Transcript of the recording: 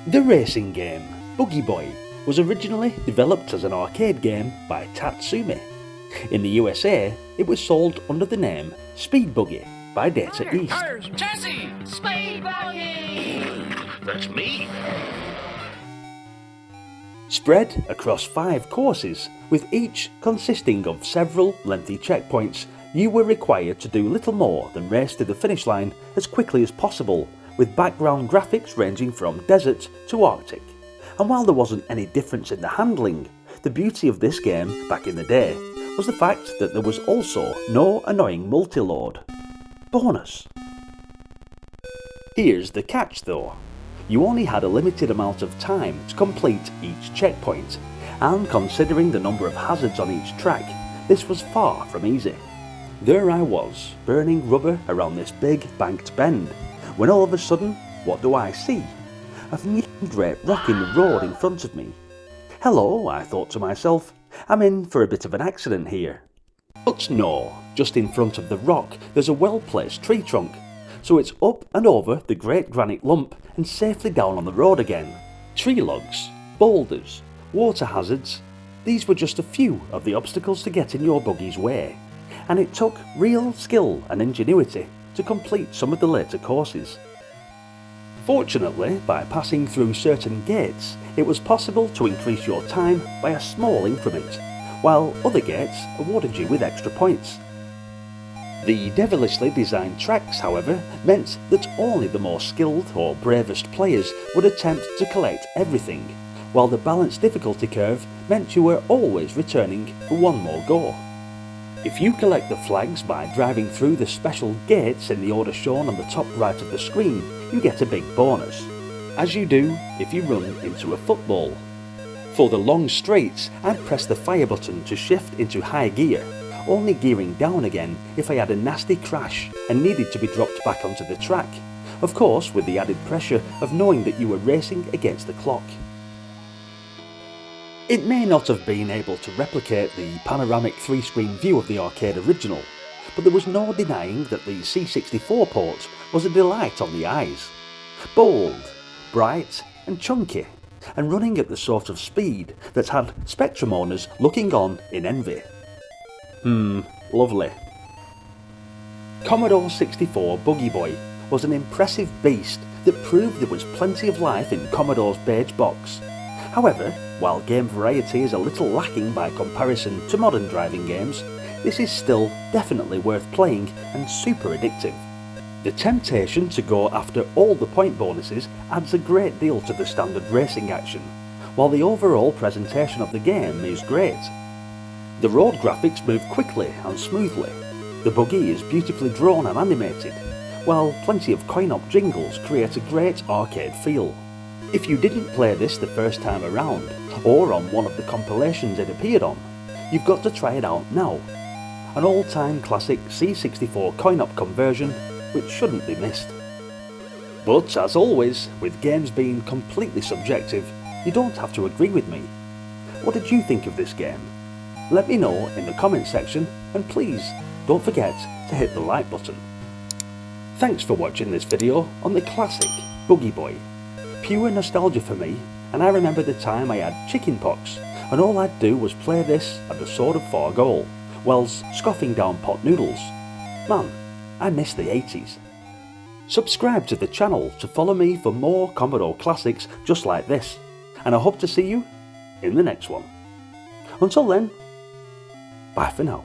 The racing game, Buggy Boy, was originally developed as an arcade game by Tatsumi. In the USA, it was sold under the name Speed Buggy by Data East. Tires, chassis! Speed Buggy! That's me. Spread across 5 courses, with each consisting of several lengthy checkpoints, you were required to do little more than race to the finish line as quickly as possible, with background graphics ranging from desert to Arctic. And while there wasn't any difference in the handling, the beauty of this game back in the day was the fact that there was also no annoying multi-load. Bonus! Here's the catch though. You only had a limited amount of time to complete each checkpoint, and considering the number of hazards on each track, this was far from easy. There I was, burning rubber around this big banked bend, when all of a sudden, what do I see? A great rock in the road in front of me. Hello, I thought to myself, I'm in for a bit of an accident here. But no, just in front of the rock there's a well-placed tree trunk, so it's up and over the great granite lump and safely down on the road again. Tree logs, boulders, water hazards, these were just a few of the obstacles to get in your buggy's way, and it took real skill and ingenuity to complete some of the later courses. Fortunately, by passing through certain gates, it was possible to increase your time by a small increment, while other gates awarded you with extra points. The devilishly designed tracks, however, meant that only the more skilled or bravest players would attempt to collect everything, while the balanced difficulty curve meant you were always returning for one more go. If you collect the flags by driving through the special gates in the order shown on the top right of the screen, you get a big bonus, as you do if you run into a football. For the long straights, I'd press the fire button to shift into high gear, only gearing down again if I had a nasty crash and needed to be dropped back onto the track, of course with the added pressure of knowing that you were racing against the clock. It may not have been able to replicate the panoramic 3-screen view of the arcade original, but there was no denying that the C64 port was a delight on the eyes. Bold, bright and chunky, and running at the sort of speed that had Spectrum owners looking on in envy. Lovely. Commodore 64 Buggy Boy was an impressive beast that proved there was plenty of life in Commodore's beige box. However, while game variety is a little lacking by comparison to modern driving games, this is still definitely worth playing and super addictive. The temptation to go after all the point bonuses adds a great deal to the standard racing action, while the overall presentation of the game is great. The road graphics move quickly and smoothly, the buggy is beautifully drawn and animated, while plenty of coin-op jingles create a great arcade feel. If you didn't play this the first time around, or on one of the compilations it appeared on, you've got to try it out now. An all-time classic C64 coin-op conversion which shouldn't be missed. But as always, with games being completely subjective, you don't have to agree with me. What did you think of this game? Let me know in the comment section, and please don't forget to hit the like button. Thanks for watching this video on the classic Buggy Boy. Pure nostalgia for me, and I remember the time I had chicken pox and all I'd do was play this at the Sword of 4 goal, whilst scoffing down pot noodles. Man, I miss the 80s. Subscribe to the channel to follow me for more Commodore classics just like this, and I hope to see you in the next one. Until then, bye for now.